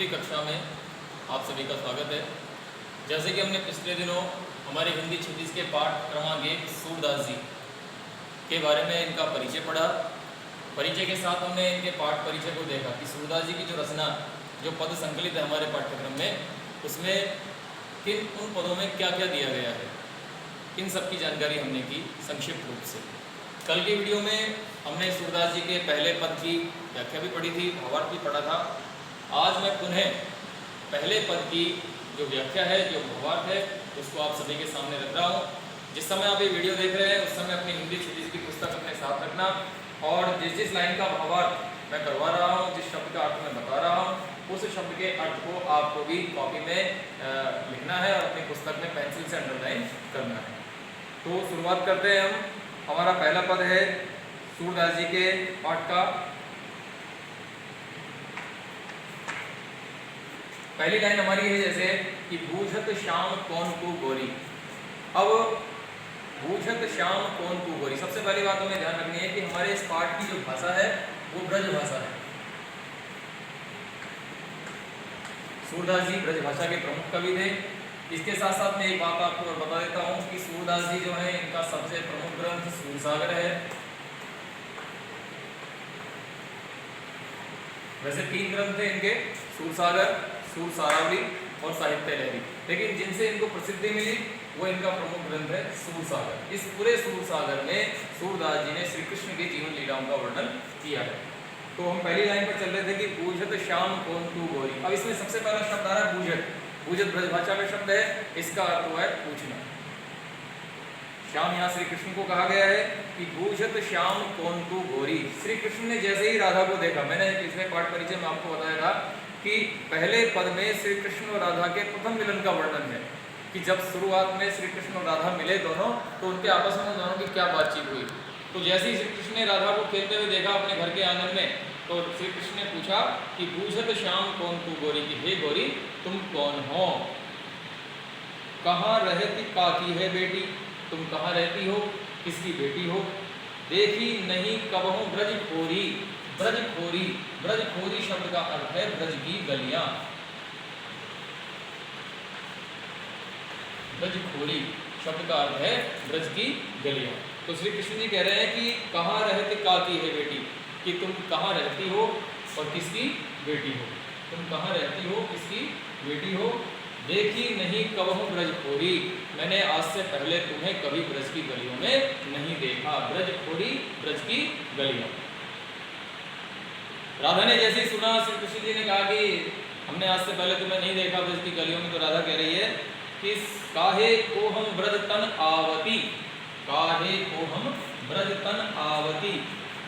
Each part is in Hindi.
दूसरी कक्षा में आप सभी का स्वागत है। जैसे कि हमने पिछले दिनों हमारे हिंदी 26 के पाठ क्रमांक 1 सूरदास जी के बारे में इनका परिचय पढ़ा। परिचय के साथ हमने इनके पाठ परिचय को देखा कि सूरदास जी की जो रचना, जो पद संकलित है हमारे पाठ्यक्रम में, उसमें उन पदों में क्या क्या दिया गया है, इन सब की जानकारी हमने की संक्षिप्त रूप से। कल की वीडियो में हमने सूरदास जी के पहले पद की व्याख्या भी पढ़ी थी, भावार्थ भी पढ़ा था। आज मैं पुनः पहले पद की जो व्याख्या है, जो भावार्थ है, उसको आप सभी के सामने रख रहा हूँ। जिस समय आप ये वीडियो देख रहे हैं उस समय अपनी हिंदी 26 की पुस्तक अपने साथ रखना और जिस लाइन का भावार्थ मैं करवा रहा हूँ, जिस शब्द का अर्थ मैं बता रहा हूँ, उस शब्द के अर्थ को आपको भी कॉपी में लिखना है और अपनी पुस्तक में पेंसिल से अंडरलाइन करना है। तो शुरुआत करते हैं हम। हमारा पहला पद है सूरदास जी के पाठ का। पहली लाइन हमारी है जैसे कि बूझत श्याम कौन को गोरी। अब बूझत श्याम कौन को गोरी, सबसे पहली बात हमें ध्यान रखनी है कि हमारे इस पाठ की जो भाषा है वो ब्रज भाषा है। सूरदास जी ब्रज भाषा के प्रमुख कवि थे। इसके साथ साथ मैं एक बात आपको और बता देता हूँ कि सूरदास जी जो है, इनका सबसे प्रमुख ग्रंथ सूरसागर है। वैसे 3 ग्रंथ थे इनके, सूरसागर, सूरसारावली और साहित्य लहरी, लेकिन जिनसे इनको प्रसिद्धि मिली वो इनका प्रमुख ग्रंथ है सूरसागर। इस पूरे सूरसागर में सूरदास जी ने श्री कृष्ण की जीवन लीलाओं का वर्णन किया है। तो हम पहली लाइन पर चल रहे थे कि बूझत श्याम कौन तू गोरी। अब इसमें सबसे पहला शब्द आ रहा है बूझत। बूझत ब्रजभाषा का शब्द है, इसका अर्थ हुआ है पूछना। श्याम यहाँ श्री कृष्ण को कहा गया है कि बूझत श्याम कौन तू गोरी। श्री कृष्ण ने जैसे ही राधा को देखा, मैंने पिछले पाठ परिचय में आपको बताया था कि पहले पद में श्री कृष्ण और राधा के प्रथम मिलन का वर्णन है कि जब शुरुआत में श्री कृष्ण और राधा मिले दोनों, तो उनके आपस में दोनों की क्या बातचीत हुई। तो जैसे ही श्री कृष्ण ने राधा को खेलते हुए देखा अपने घर के आंगन में, तो श्री कृष्ण ने पूछा कि बूझत श्याम कौन तू गोरी, कि हे गोरी तुम कौन हो, कहाँ रहती काकी है बेटी, तुम कहाँ रहती हो, किसकी बेटी हो, देखी नहीं कबहू ब्रज खोरी। ब्रज खोरी, ब्रज खोरी शब्द का अर्थ है ब्रज की गलियां। ब्रज खोरी शब्द का अर्थ है ब्रज की गलियां। तो श्री कृष्ण जी कह रहे हैं कि कहाँ रहती काकी है बेटी, कि तुम कहाँ रहती हो और किसकी बेटी हो, तुम कहाँ रहती हो, किसकी बेटी हो। देखी नहीं कबहू ब्रज खोरी, मैंने आज से पहले तुम्हें कभी ब्रज की गलियों में नहीं देखा। ब्रज खोरी, ब्रज की गलियां। राधा ने जैसे ही सुना, श्री कृष्ण जी ने कहा कि हमने आज से पहले तुम्हें नहीं देखा ब्रज की गलियों में, तो राधा कह रही है कि काहे को हम ब्रज तन आवती, काहे को हम ब्रज तन आवती।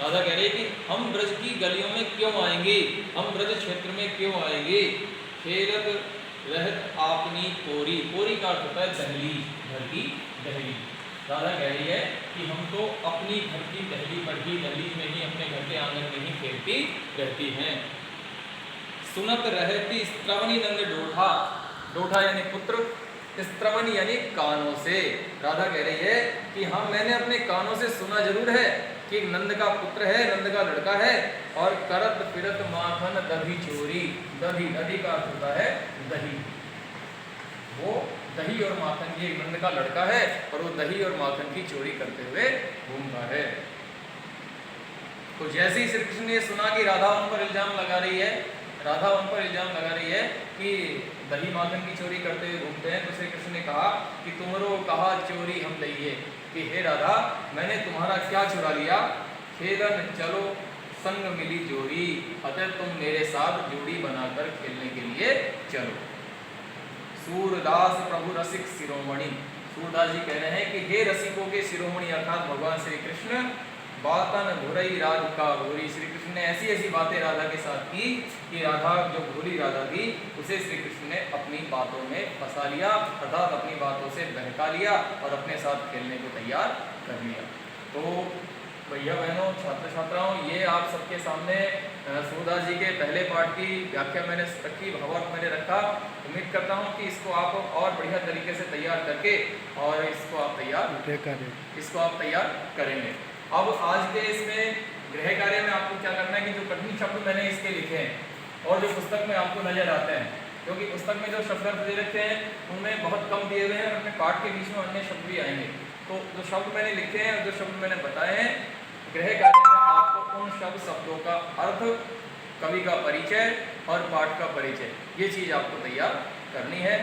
राधा कह रही है कि हम ब्रज की गलियों में क्यों आएंगे, हम ब्रज क्षेत्र में क्यों आएंगे। खेलत रहत आपनी कोरी, कोरी का अर्थ होता है दहली, घर की दहली। राधा कह रही है कि हम तो अपनी घर की दहली पर ही, दहलीज में ही, अपने घर के आंगन में ही खेलती रहती हैं। सुनत रहती स्त्रवनी नंद डोठा, डोठा यानी पुत्र, स्त्रवन यानी कानों से। राधा कह रही है कि हाँ, मैंने अपने कानों से सुना जरूर है कि नंद का पुत्र है, नंद का लड़का है, और करत फिरत माखन दही चोरी। दही, दही का अर्थ होता है दही, वो दही और माखन, ये नंद का लड़का है और वो दही और माखन की चोरी करते हुए घूमता है। तो जैसे ही श्री कृष्ण ने सुना कि राधा उन पर इल्जाम लगा रही है, राधा उन पर इल्जाम लगा रही है कि दही माखन की चोरी करते हुए घूमते हैं, तो श्री कृष्ण ने कहा कि तुमरो कहा चोरी हम दइए, कि हे राधा मैंने तुम्हारा क्या चुरा लिया। खेलन चलो संग मिली जोड़ी, अतः तुम मेरे साथ जोड़ी बनाकर खेलने के लिए चलो। सूरदास प्रभु रसिक शिरोमणि, सूरदास जी कह रहे हैं कि हे रसिकों के शिरोमणि अर्थात भगवान श्री कृष्ण, बातन भुरई राधिका भूरी। श्री कृष्ण ने ऐसी ऐसी बातें राधा के साथ की कि राधा जो भूरी राधा थी उसे श्री कृष्ण ने अपनी बातों में फंसा लिया, अर्थात अपनी बातों से बहका लिया और अपने साथ खेलने को तैयार कर लिया। तो भैया बहनों, छात्र छात्राओं, ये आप सबके सामने सूरदास जी के पहले पाठ की व्याख्या मैंने रखी, भावार्थ मैंने रखा। उम्मीद करता हूँ कि इसको आप और बढ़िया तरीके से तैयार करके और इसको आप तैयार करेंगे। अब आज के इसमें गृह कार्य में आपको क्या करना है कि जो कठिन शब्द मैंने इसके लिखे हैं और जो पुस्तक में आपको नजर आते हैं, क्योंकि पुस्तक में जो शब्द अर्थ दे रखे हैं उनमें बहुत कम दिए हुए हैं और अपने पाठ के बीच में अन्य शब्द भी आएंगे। तो जो शब्द मैंने लिखे हैं और जो शब्द मैंने बताए हैं, गृह कार्य में आपको उन शब्दों का अर्थ, कवि का परिचय और पाठ का परिचय, ये चीज़ आपको तैयार करनी है।